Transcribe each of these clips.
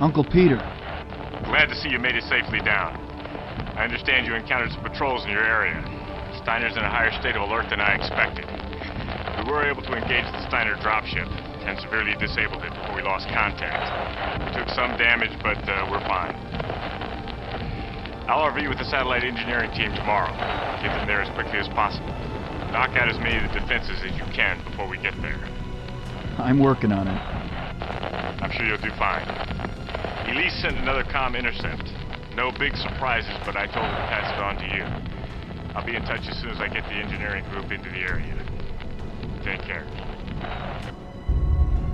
Uncle Peter. Glad to see you made it safely down. I understand you encountered some patrols in your area. Steiner's in a higher state of alert than I expected. We were able to engage the Steiner dropship and severely disabled it before we lost contact. We took some damage, but we're fine. I'll RV with the satellite engineering team tomorrow. Get them there as quickly as possible. Knock out as many of the defenses as you can before we get there. I'm working on it. I'm sure you'll do fine. Elise sent another comm intercept. No big surprises, but I told her to pass it on to you. I'll be in touch as soon as I get the engineering group into the area. Take care.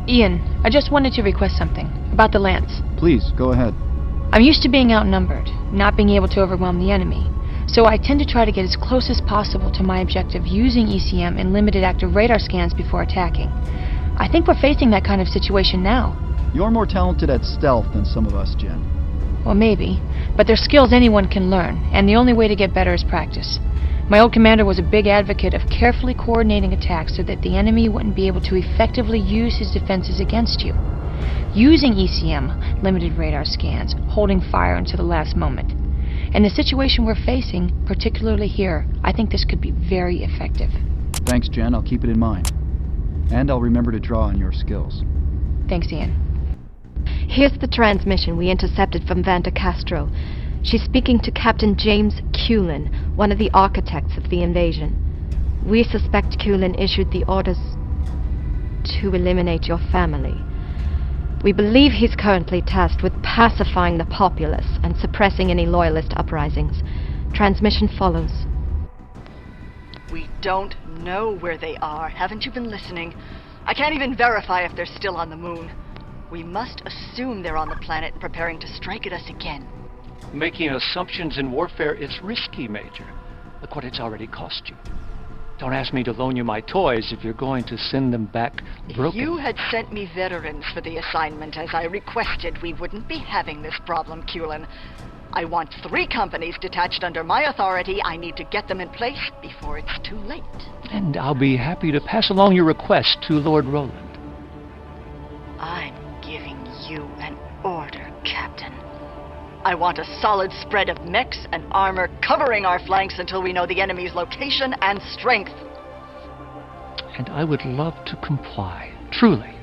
Ian, I just wanted to request something about the Lance. Please, go ahead. I'm used to being outnumbered, not being able to overwhelm the enemy. So I tend to try to get as close as possible to my objective using ECM and limited active radar scans before attacking. I think we're facing that kind of situation now. You're more talented at stealth than some of us, Jen. Well, maybe, but they're skills anyone can learn, and the only way to get better is practice. My old commander was a big advocate of carefully coordinating attacks so that the enemy wouldn't be able to effectively use his defenses against you. Using ECM, limited radar scans, holding fire until the last moment. In the situation we're facing, particularly here, I think this could be very effective. Thanks, Jen. I'll keep it in mind. And I'll remember to draw on your skills. Thanks, Ian. Here's the transmission we intercepted from Vanta Castro. She's speaking to Captain James Cullen, one of the architects of the invasion. We suspect Cullen issued the orders to eliminate your family. We believe he's currently tasked with pacifying the populace and suppressing any loyalist uprisings. Transmission follows. We don't know where they are. Haven't you been listening? I can't even verify if they're still on the moon. We must assume they're on the planet and preparing to strike at us again. Making assumptions in warfare is risky, Major. Look what it's already cost you. Don't ask me to loan you my toys if you're going to send them back broken. If you had sent me veterans for the assignment as I requested, we wouldn't be having this problem, Cullen. I want 3 companies detached under my authority. I need to get them in place before it's too late. And I'll be happy to pass along your request to Lord Roland. I'm giving you an order, Captain. I want a solid spread of mechs and armor covering our flanks until we know the enemy's location and strength. And I would love to comply, truly.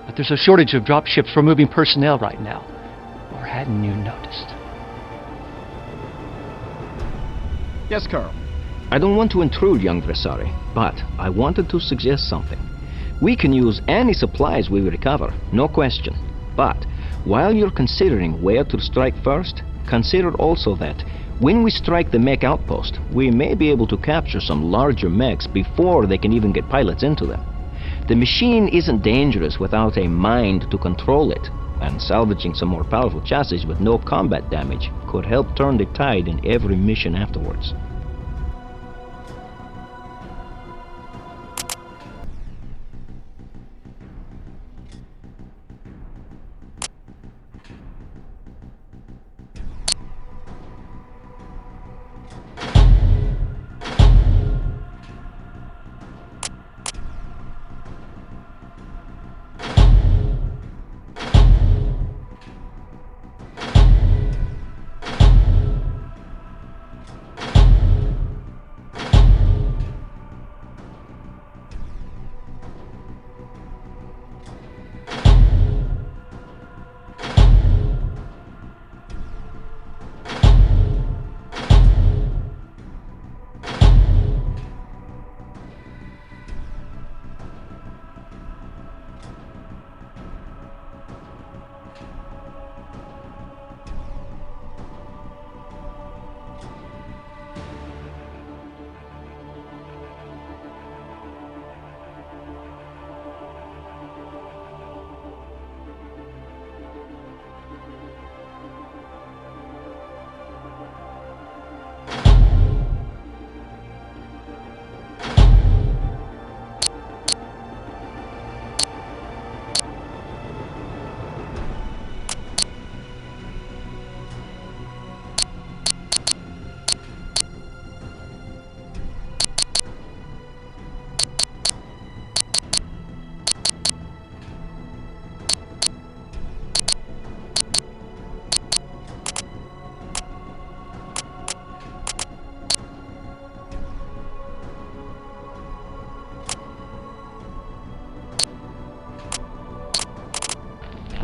But there's a shortage of dropships for moving personnel right now. Or hadn't you noticed? Yes, Carl. I don't want to intrude, young Versari, but I wanted to suggest something. We can use any supplies we recover, no question. But while you're considering where to strike first, consider also that when we strike the mech outpost, we may be able to capture some larger mechs before they can even get pilots into them. The machine isn't dangerous without a mind to control it, and salvaging some more powerful chassis with no combat damage could help turn the tide in every mission afterwards.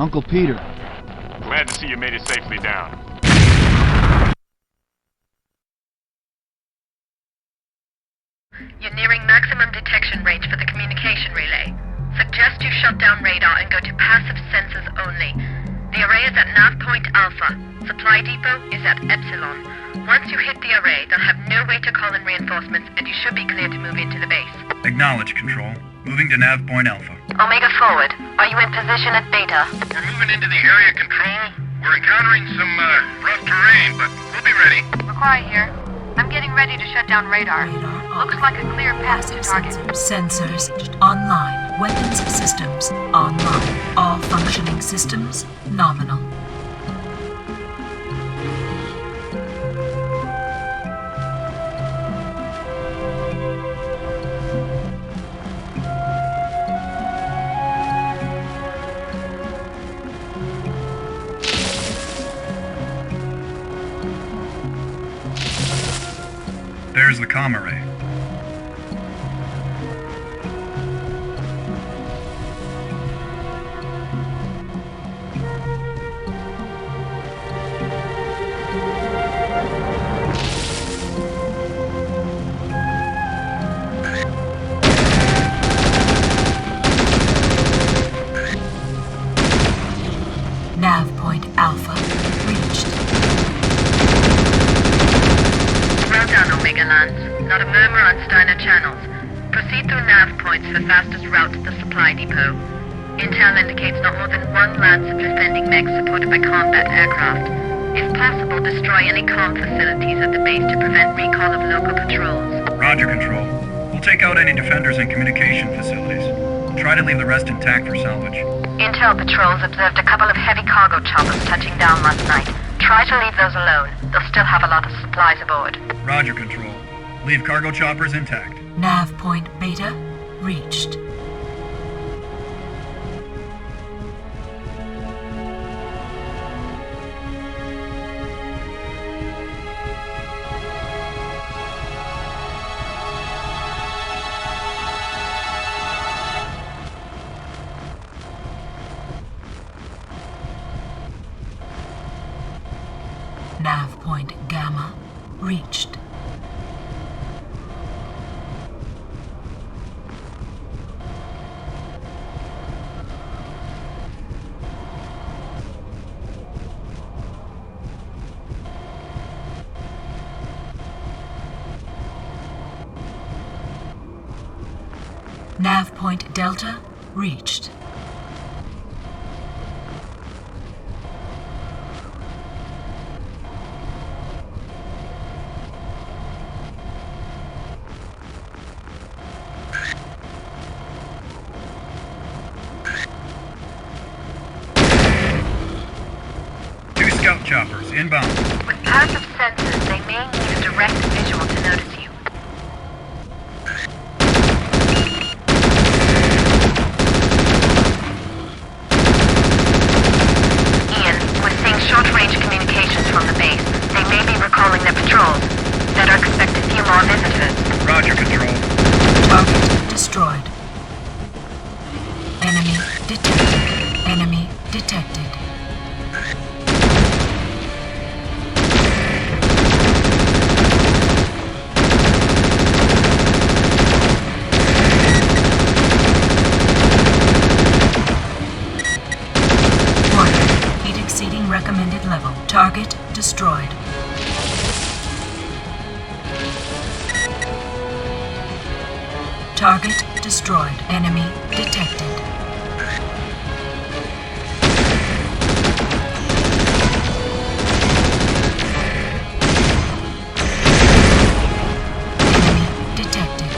Uncle Peter. Glad to see you made it safely down. You're nearing maximum detection range for the communication relay. Suggest you shut down radar and go to passive sensors only. The array is at nav point Alpha. Supply depot is at Epsilon. Once you hit the array, they'll have no way to call in reinforcements, and you should be clear to move into the base. Acknowledge, Control. Moving to nav point Alpha. Omega forward. Are you in position at Beta? We're moving into the area, Control. We're encountering some rough terrain, but we'll be ready. Mechwarrior here. I'm getting ready to shut down radar. Looks like a clear path to target. Sensors online. Weapons systems online. All functioning systems nominal. There's the comm array. Nav point Alpha reached. Well done, Omega Lance. Not a murmur on Steiner channels. Proceed through nav points for fastest route to the supply depot. Intel indicates not more than one lance of defending mechs supported by combat aircraft. If possible, destroy any comm facilities at the base to prevent recall of local patrols. Roger, Control. We'll take out any defenders and communication facilities. Try to leave the rest intact for salvage. Intel patrols observed a couple of heavy cargo choppers touching down last night. Try to leave those alone. They'll still have a lot of supplies aboard. Roger, Control. Leave cargo choppers intact. Nav point Beta reached. Nav point Gamma reached. Nav point Delta reached. Two scout choppers inbound. With passive sensors, they may need a direct visual to notice you. Ian, we're seeing short-range communications from the base. They may be recalling their patrols. Better expect a few more visitors. Roger, Control. Target destroyed. Enemy detected. Enemy detected. Warning. Heat exceeding recommended level. Target destroyed. Target destroyed. Enemy detected. Enemy detected.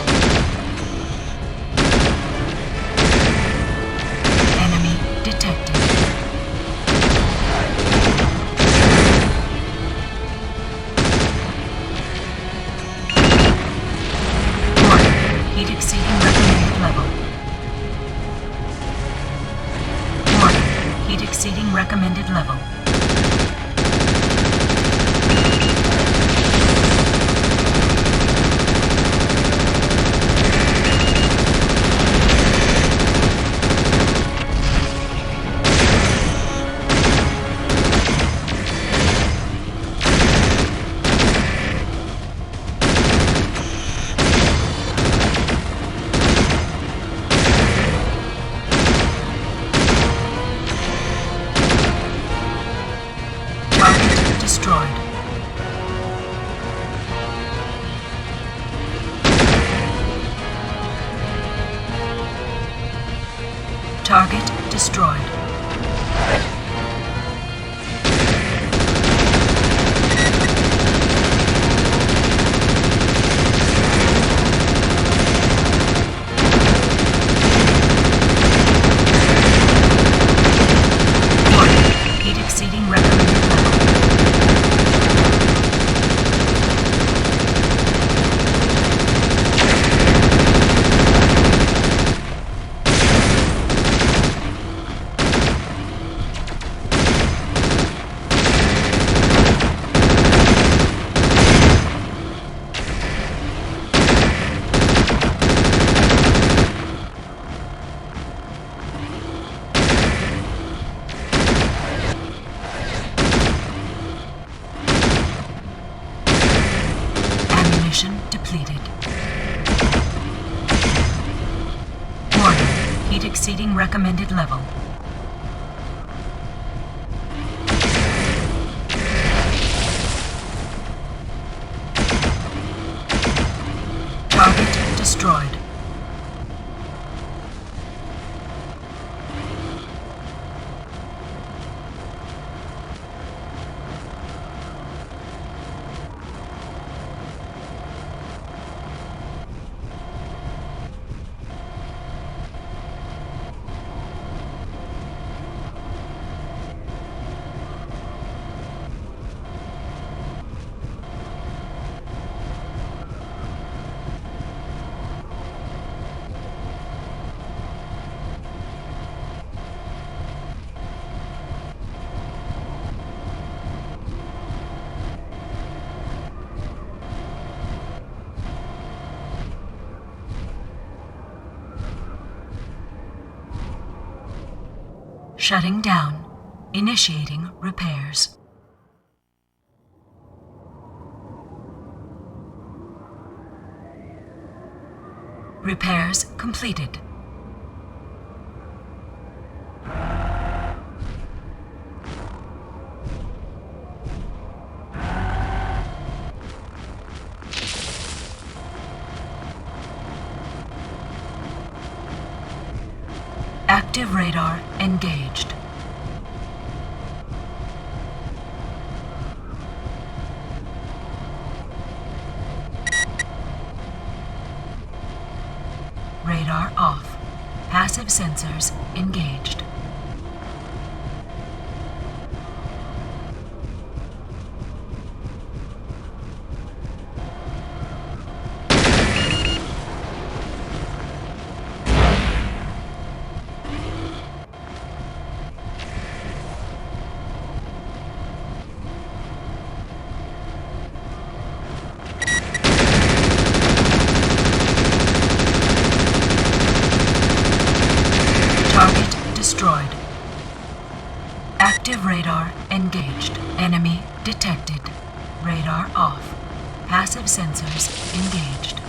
Enemy detected. Warning. Heat exceeding recommended level. Warning. Heat exceeding recommended level. Target destroyed. Heat exceeding recommended level. Ammunition depleted. Warning. Heat exceeding recommended level. Target destroyed. Shutting down. Initiating repairs. Repairs completed. Active radar engaged. Radar off. Passive sensors engaged. Target destroyed. Active radar engaged. Enemy detected. Radar off. Passive sensors engaged.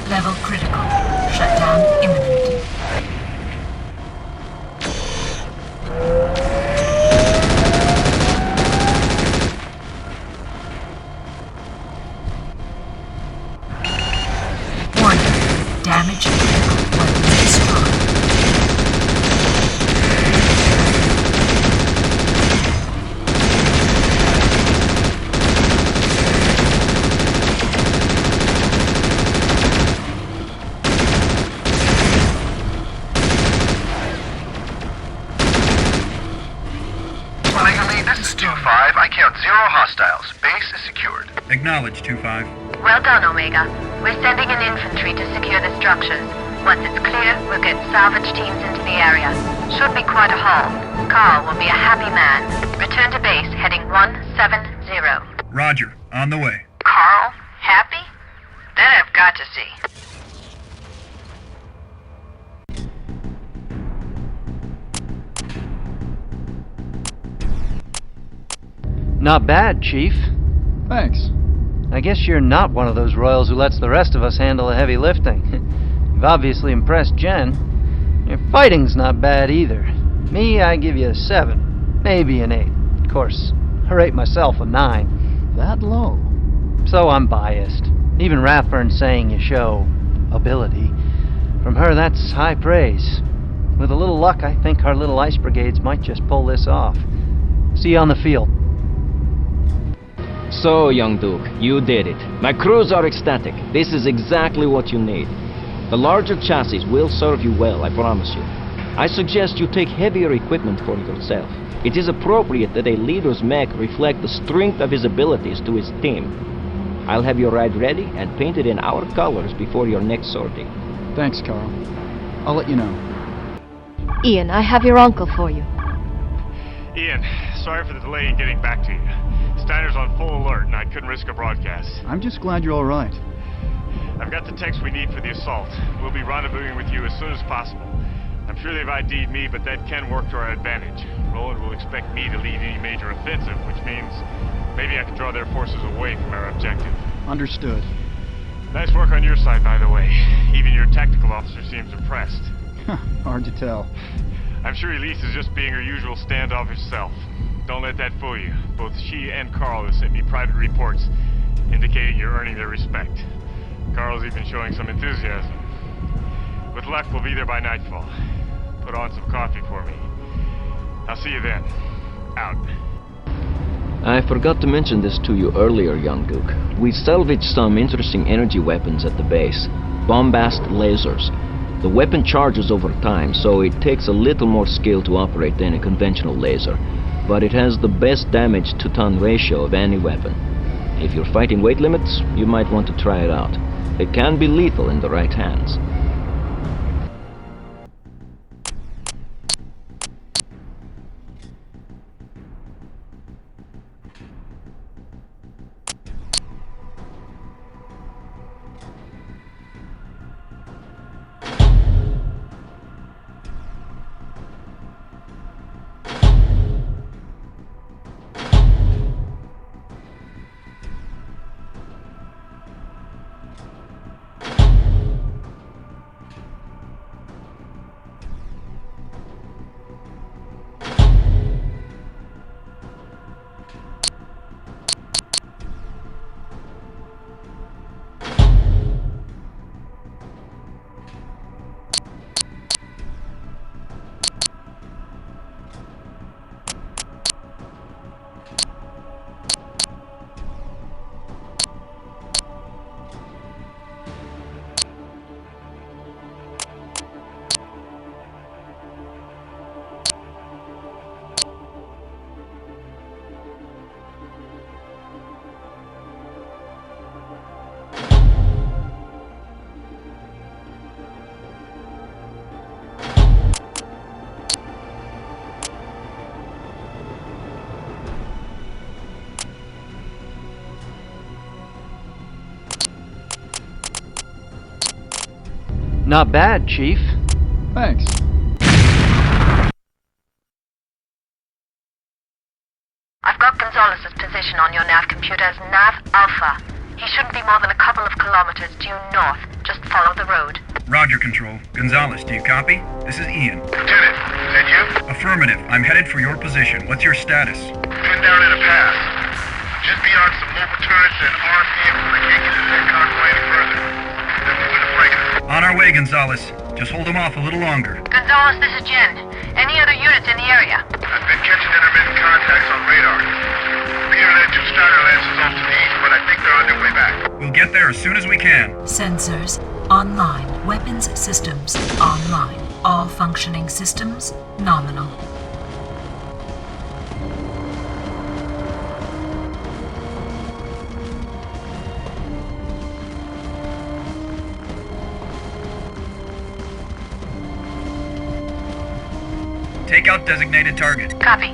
Level critical. Shutdown imminent. Warning. Damage critical. Weapon destroyed. This is 2-5. I count 0 hostiles. Base is secured. Acknowledge, 2-5. Well done, Omega. We're sending in infantry to secure the structures. Once it's clear, we'll get salvage teams into the area. Should be quite a haul. Carl will be a happy man. Return to base, heading 170. Roger. On the way. Carl? Happy? That I've got to see. Not bad, Chief. Thanks. I guess you're not one of those royals who lets the rest of us handle the heavy lifting. You've obviously impressed Jen. Your fighting's not bad either. Me, I give you a 7. Maybe an 8. Of course, I rate myself a 9. That low? So I'm biased. Even Rathburn's saying you show ability. From her, that's high praise. With a little luck, I think our little ice brigades might just pull this off. See you on the field. So, young Duke, you did it. My crews are ecstatic. This is exactly what you need. The larger chassis will serve you well, I promise you. I suggest you take heavier equipment for yourself. It is appropriate that a leader's mech reflect the strength of his abilities to his team. I'll have your ride ready and painted in our colors before your next sortie. Thanks, Carl. I'll let you know. Ian, I have your uncle for you. Ian, sorry for the delay in getting back to you. Steiner's on full alert, and I couldn't risk a broadcast. I'm just glad you're all right. I've got the text we need for the assault. We'll be rendezvousing with you as soon as possible. I'm sure they've ID'd me, but that can work to our advantage. Roland will expect me to lead any major offensive, which means maybe I can draw their forces away from our objective. Understood. Nice work on your side, by the way. Even your tactical officer seems impressed. Hard to tell. I'm sure Elise is just being her usual standoffish self. Don't let that fool you. Both she and Carl have sent me private reports indicating you're earning their respect. Carl's even showing some enthusiasm. With luck, we'll be there by nightfall. Put on some coffee for me. I'll see you then. Out. I forgot to mention this to you earlier, young Duke. We salvaged some interesting energy weapons at the base. Bombast lasers. The weapon charges over time, so it takes a little more skill to operate than a conventional laser. But it has the best damage to ton ratio of any weapon. If you're fighting weight limits, you might want to try it out. It can be lethal in the right hands. Not bad, Chief. Thanks. I've got Gonzalez's position on your nav computer as Nav Alpha. He shouldn't be more than a couple of kilometers due north. Just follow the road. Roger, Control. Gonzalez, do you copy? This is Ian. Lieutenant, is that you? Affirmative. I'm headed for your position. What's your status? Pinned down in a pass. Just beyond some mobile turrets and RC infantry can't get into their convoy any further. They're moving to flank us. On our our way, Gonzalez. Just hold them off a little longer. Gonzalez, this is Jen. Any other units in the area? I've been catching intermittent contacts on radar. Peter led 2 Steiner lances off to the east, but I think they're on their way back. We'll get there as soon as we can. Sensors online. Weapons systems online. All functioning systems nominal. Take out designated target. Copy.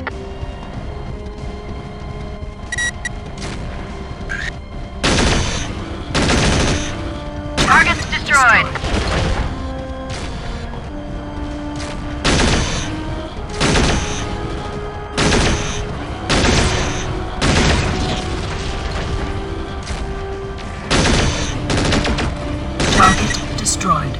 Target's destroyed. Target destroyed.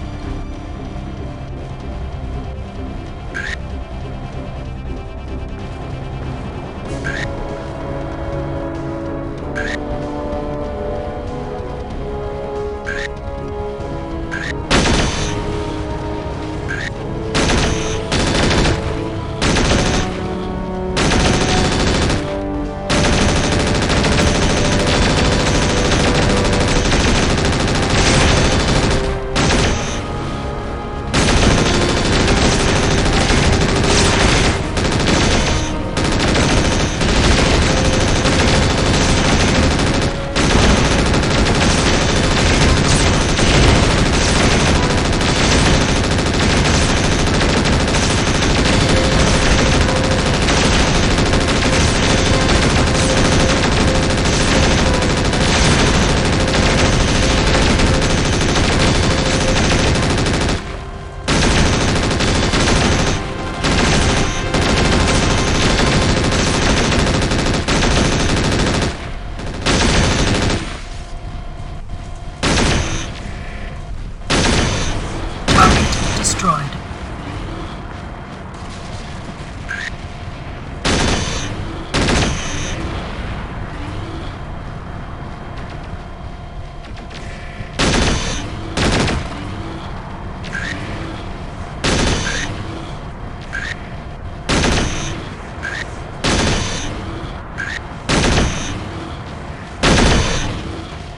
Destroyed.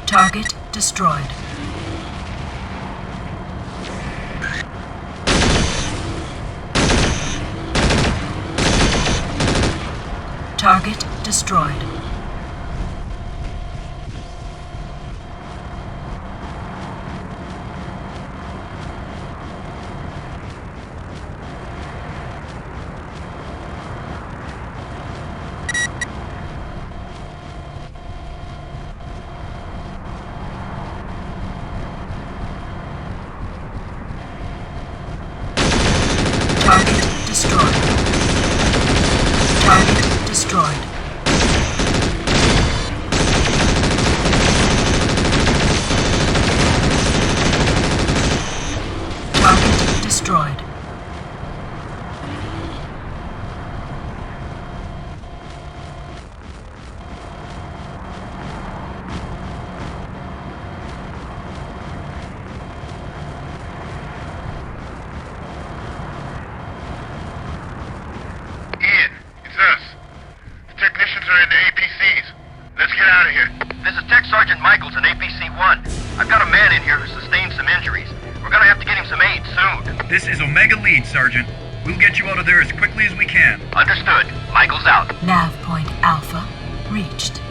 Target destroyed. Target destroyed. Target destroyed. Target destroyed. Target destroyed. Ian, it's us. The technicians are in the APCs. Let's get out of here. This is Tech Sergeant Michaels in APC-1. I've got a man in here who sustained some injuries. We're gonna have to get him some aid soon. This is Omega Lead, Sergeant. We'll get you out of there as quickly as we can. Understood. Michaels out. Nav point Alpha reached.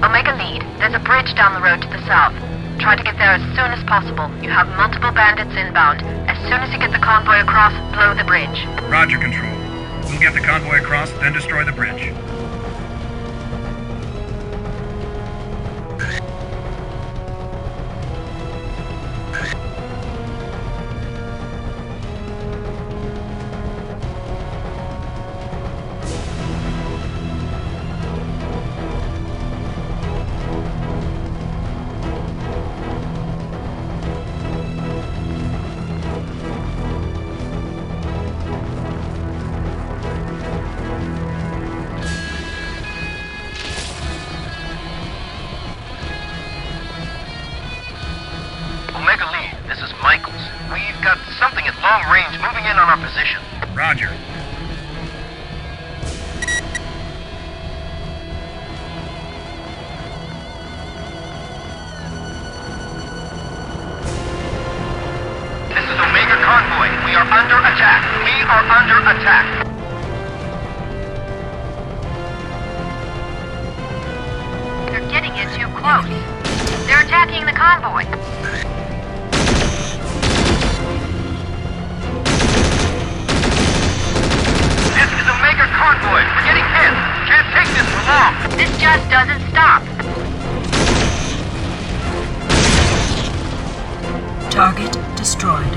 Omega Lead, there's a bridge down the road to the south. Try to get there as soon as possible. You have multiple bandits inbound. As soon as you get the convoy across, blow the bridge. Roger, Control. We'll get the convoy across, then destroy the bridge. long range, moving in on our position. Roger. This is Omega Convoy. We are under attack. We are under attack. They're getting in too close. They're attacking the convoy. This is Omega Convoy. We're getting hit. Can't take this for long. This just doesn't stop. Target destroyed.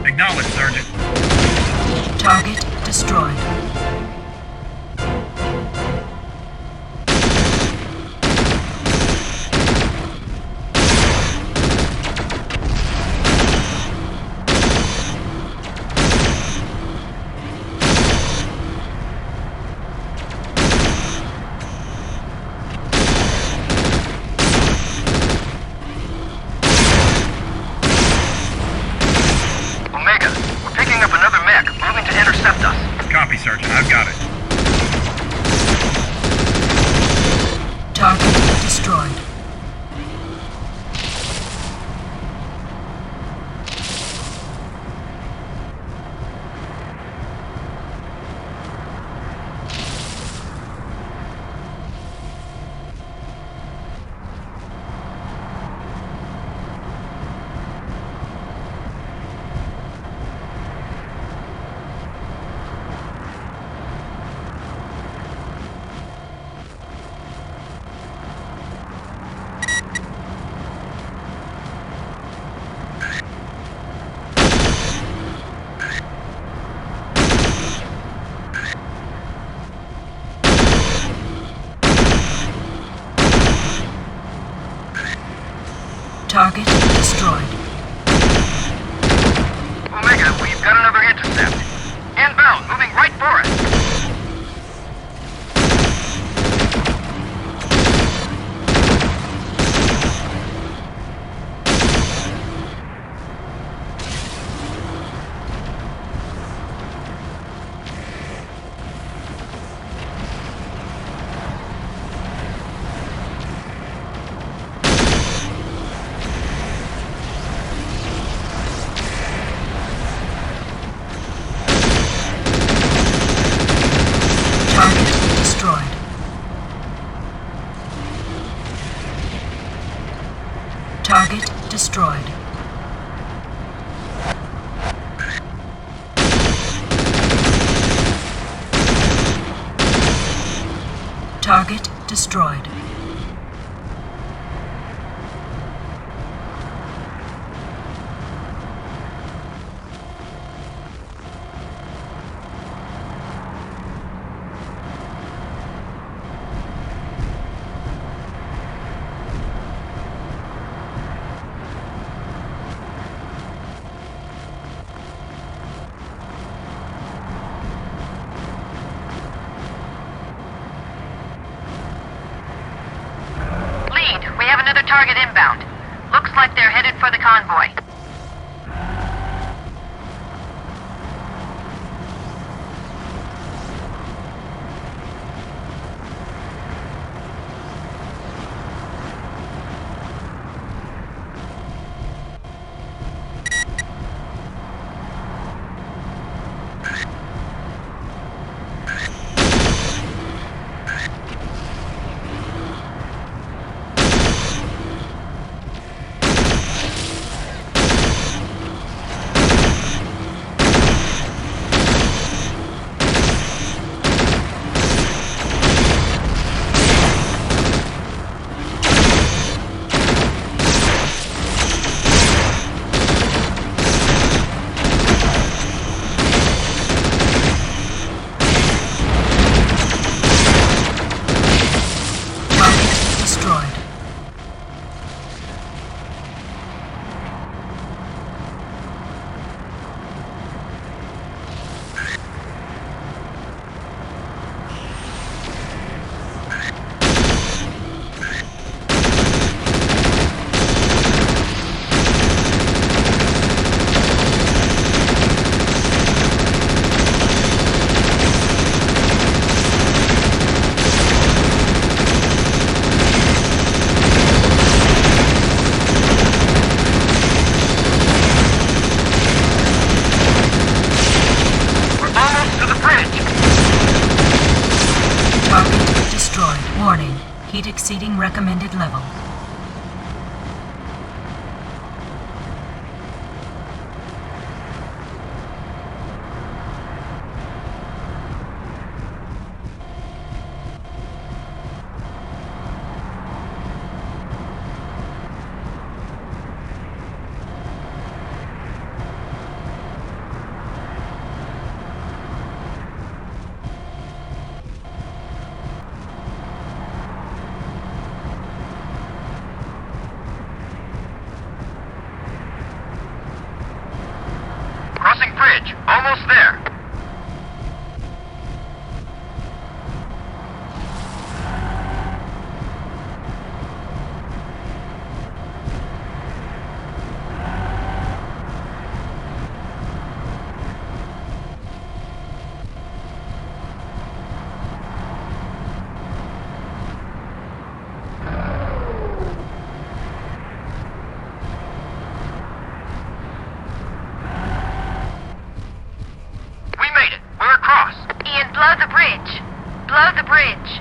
Acknowledge, Sergeant. Target destroyed. Omega, we're picking up another mech, moving to intercept us. Copy, Sergeant. I've got it. Target destroyed. Target destroyed. Omega, we've got another intercept. Inbound, moving right for us. Target destroyed. Target destroyed. Target destroyed. Lead, we have another target inbound. Looks like they're headed for the convoy. Heat exceeding recommended level. Crossing bridge. Almost there. We made it. We're across. Ian, blow the bridge. Blow the bridge.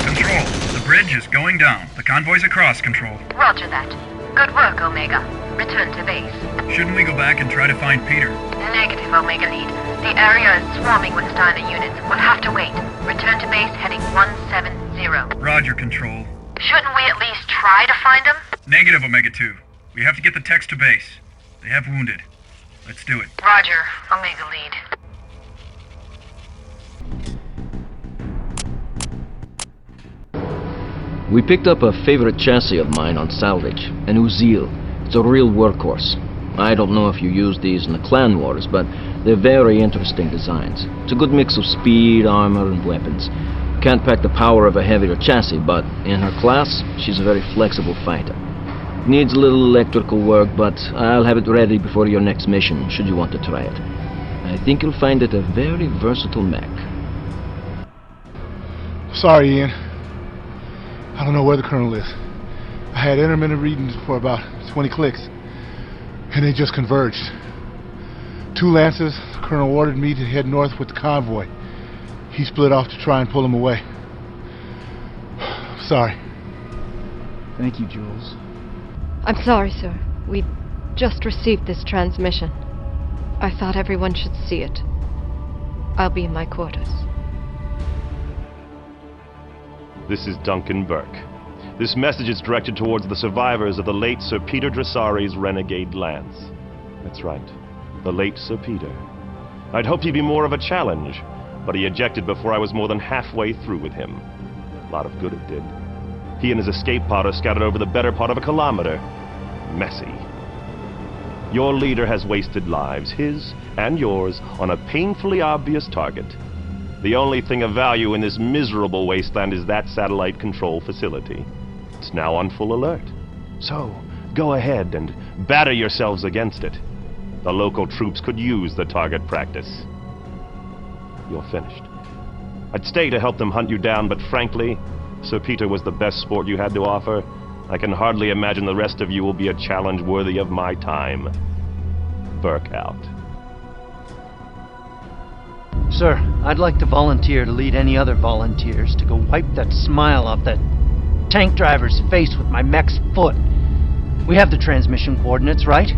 Control, the bridge is going down. The convoy's across, Control. Roger that. Good work, Omega. Return to base. Shouldn't we go back and try to find Peter? Negative, Omega Lead. The area is swarming with Steiner units. We'll have to wait. Return to base heading 170. Roger, Control. Shouldn't we at least try to find him? Negative, Omega 2. We have to get the techs to base. They have wounded. Let's do it. Roger, Omega Lead. We picked up a favorite chassis of mine on salvage, an Uzil. It's a real workhorse. I don't know if you use these in the clan wars, but they're very interesting designs. It's a good mix of speed, armor, and weapons. Can't pack the power of a heavier chassis, but in her class, she's a very flexible fighter. Needs a little electrical work, but I'll have it ready before your next mission, should you want to try it. I think you'll find it a very versatile mech. Sorry, Ian. I don't know where the Colonel is. I had intermittent readings for about 20 clicks, and they just converged. 2 Lancers, the Colonel ordered me to head north with the convoy. He split off to try and pull them away. Sorry. Thank you, Jules. I'm sorry, sir. We just received this transmission. I thought everyone should see it. I'll be in my quarters. This is Duncan Burke. This message is directed towards the survivors of the late Sir Peter Dressari's renegade lance. That's right, the late Sir Peter. I'd hoped he'd be more of a challenge, but he ejected before I was more than halfway through with him. A lot of good it did. He and his escape pod are scattered over the better part of a kilometer. Messy. Your leader has wasted lives, his and yours, on a painfully obvious target. The only thing of value in this miserable wasteland is that satellite control facility. It's now on full alert. So, go ahead and batter yourselves against it. The local troops could use the target practice. You're finished. I'd stay to help them hunt you down, but frankly, Sir Peter was the best sport you had to offer. I can hardly imagine the rest of you will be a challenge worthy of my time. Burke out. Sir, I'd like to volunteer to lead any other volunteers to go wipe that smile off that tank driver's face with my mech's foot. We have the transmission coordinates, right?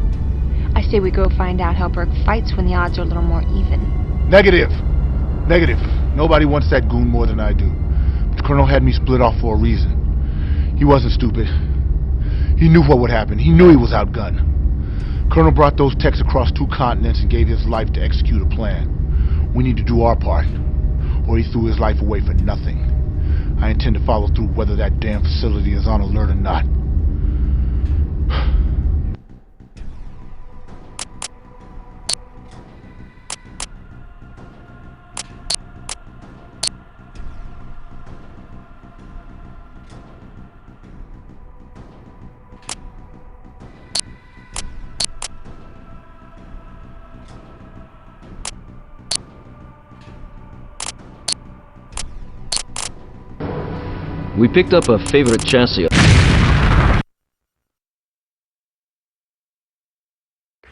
I say we go find out how Burke fights when the odds are a little more even. Negative. Negative. Nobody wants that goon more than I do. But the Colonel had me split off for a reason. He wasn't stupid. He knew what would happen. He knew he was outgunned. Colonel brought those techs across 2 continents and gave his life to execute a plan. We need to do our part, or he threw his life away for nothing. I intend to follow through whether that damn facility is on alert or not. We picked up a favorite chassis.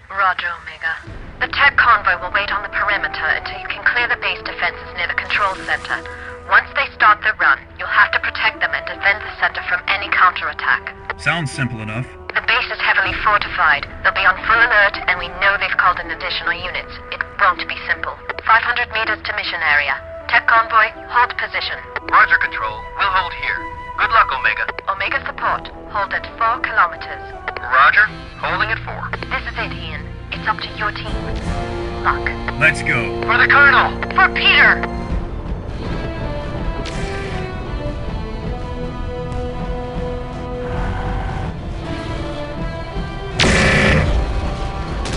Roger, Omega. The tech convoy will wait on the perimeter until you can clear the base defenses near the control center. Once they start their run, you'll have to protect them and defend the center from any counterattack. Sounds simple enough. The base is heavily fortified. They'll be on full alert, and we know they've called in additional units. It won't be simple. 500 meters to mission area. Tech convoy, hold position. Roger, Control. We'll hold here. Good luck, Omega. Omega support, hold at 4 kilometers. Roger. Holding at 4. This is it, Ian. It's up to your team. Luck. Let's go. For the Colonel! For Peter!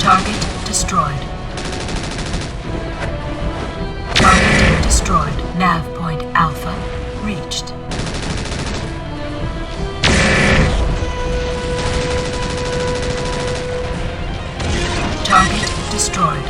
Target destroyed. Target destroyed. Nav point Alpha reached. Target destroyed.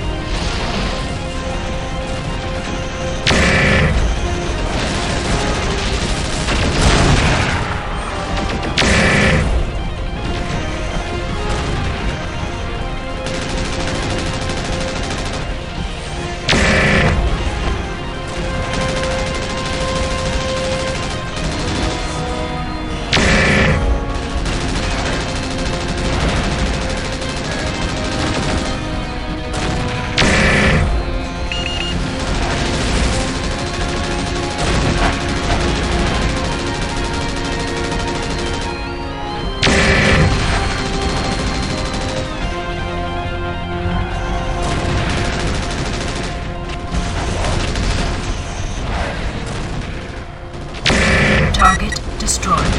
Target destroyed.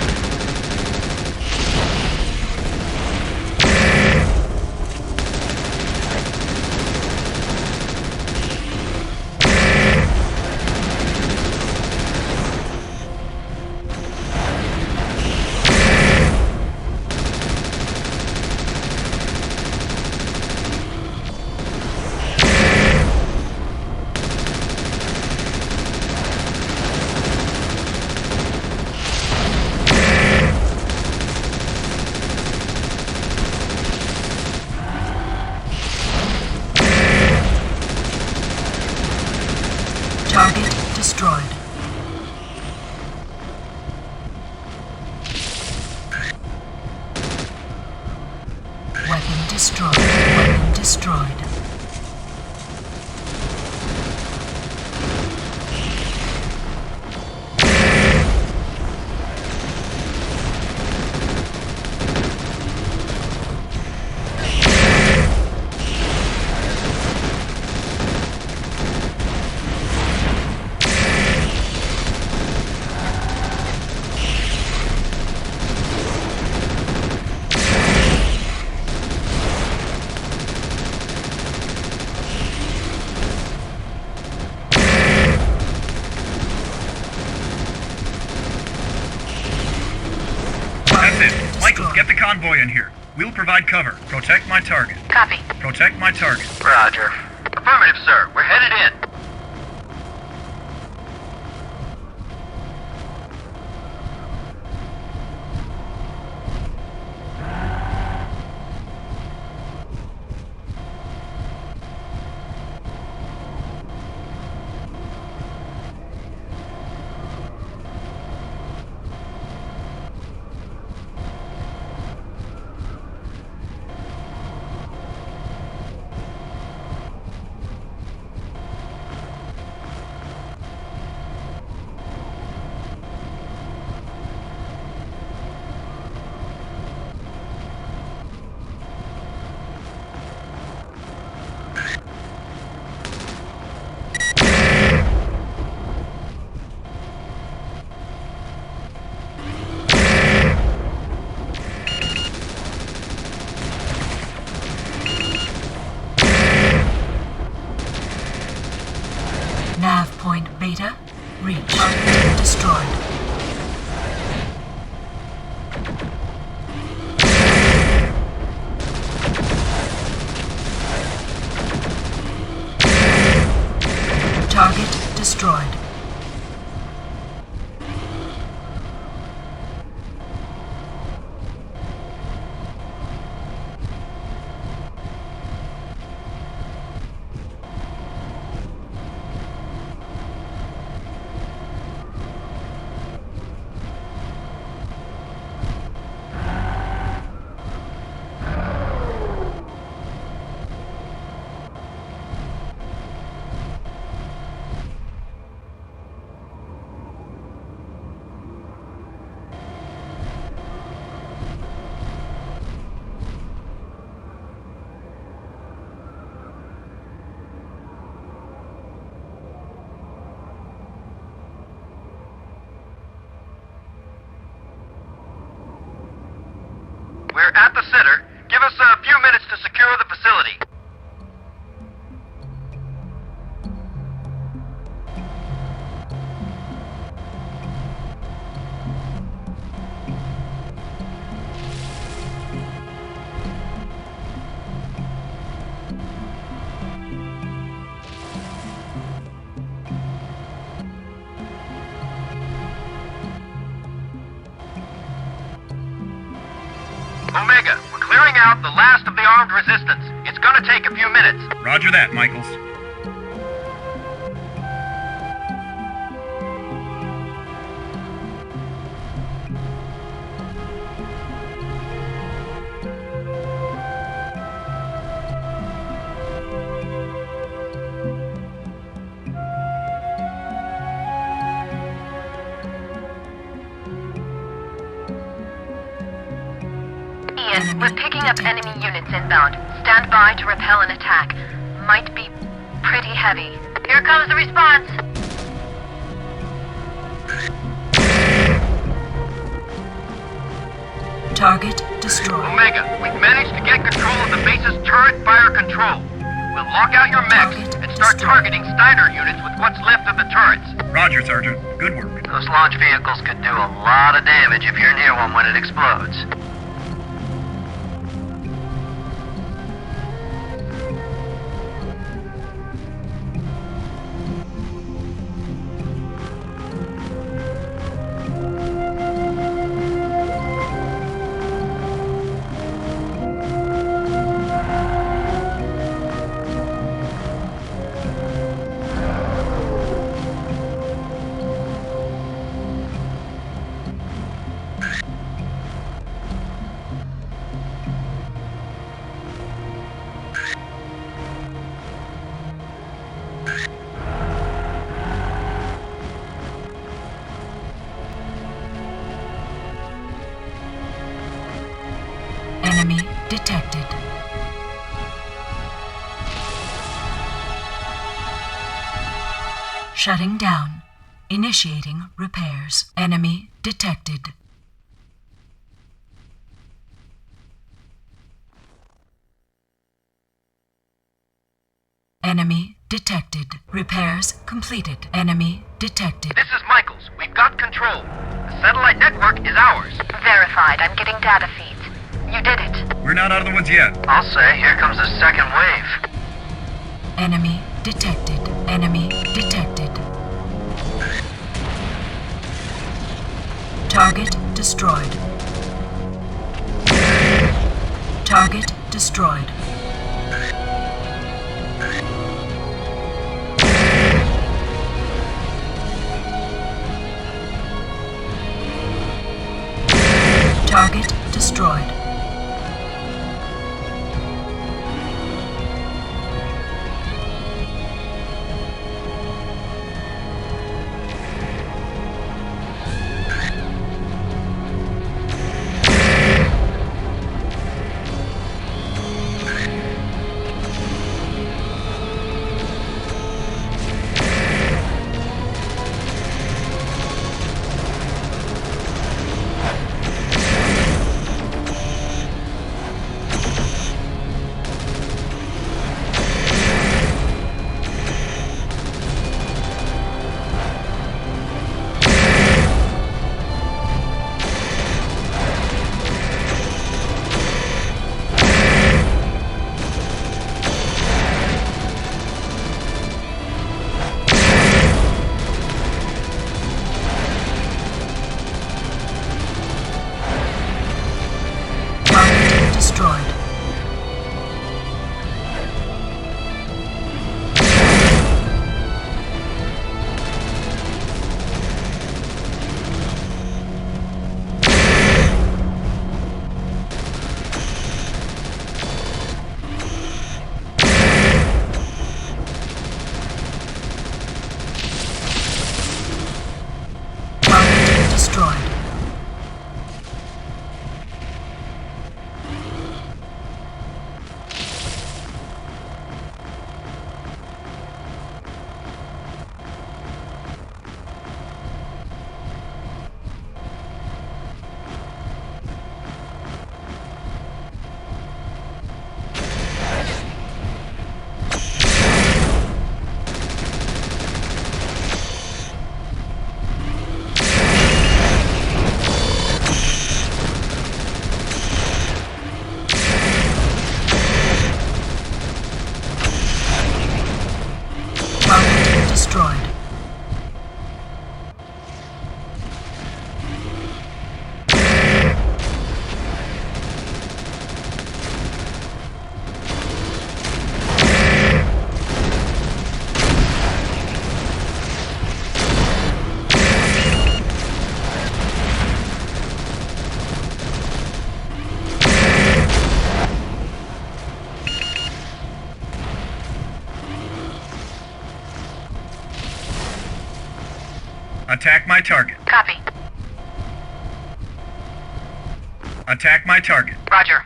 Target destroyed. Weapon destroyed. Weapon destroyed. Michael, get the convoy in here. We'll provide cover. Protect my target. Copy. Protect my target. Roger. Affirmative, sir. We're headed in. Nav point Beta reached. Target destroyed. Target destroyed. We're at the center. Give us a few minutes to secure the facility. Omega, we're clearing out the last of the armed resistance. It's gonna take a few minutes. Roger that, Michaels. Ian, we're picking up enemy units inbound. Stand by to repel an attack. Might be pretty heavy. Here comes the response. Target destroyed. Omega, we've managed to get control of the base's turret fire control. We'll lock out your mechs and start targeting Steiner units with what's left of the turrets. Roger, Sergeant. Good work. Those launch vehicles could do a lot of damage if you're near one when it explodes. Enemy detected. Shutting down. Initiating repairs. Enemy detected. Enemy detected. Repairs completed. Enemy detected. This is Michaels. We've got control. The satellite network is ours. Verified. I'm getting data feeds. You did it. We're not out of the woods yet. I'll say, here comes the second wave. Enemy detected. Enemy detected. Target destroyed. Target destroyed. Target destroyed. Attack my target. Copy. Attack my target. Roger.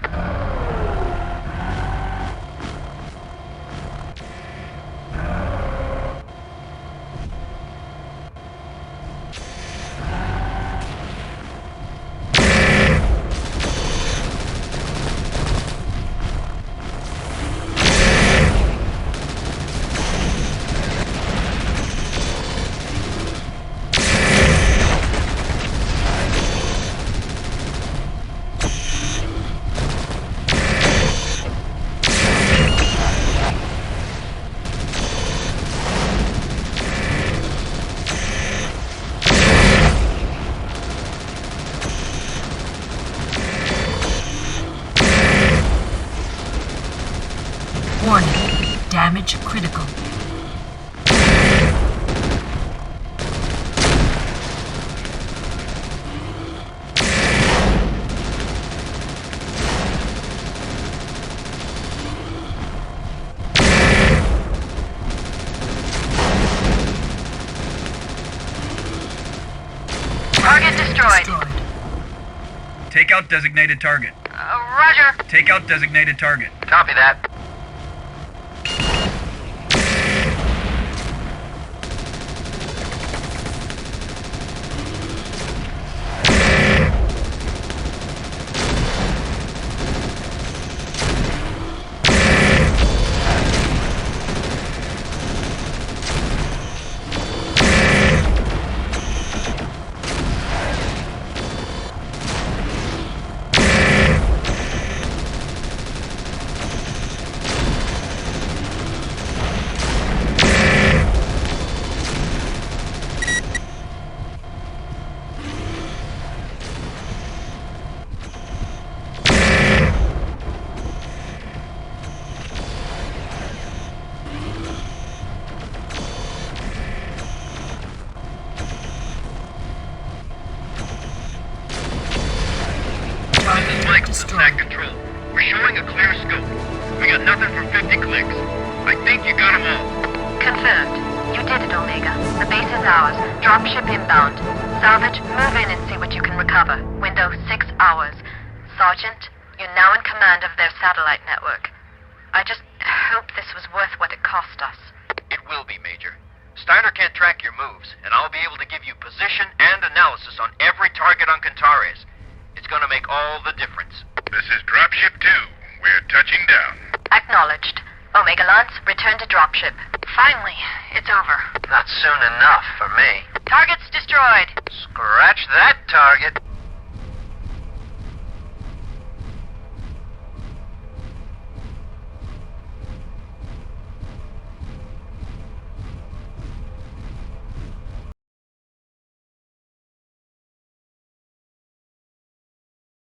Warning. Damage critical. Target destroyed. Take out designated target. Roger. Take out designated target. Copy that. This is Mike, attack control. We're showing a clear scope. We got nothing for 50 clicks. I think you got them all. Confirmed. You did it, Omega. The base is ours. Dropship inbound. Salvage, move in and see what you can recover. Window 6 hours. Sergeant, you're now in command of their satellite network. I just hope this was worth what it cost us. It will be, Major. Steiner can't track your moves, and I'll be able to give you position and analysis on every target on Cantares. It's gonna make all the difference. This is Dropship 2. We're touching down. Acknowledged. Omega Lance, return to dropship. Finally, it's over. Not soon enough for me. Targets destroyed. Scratch that target.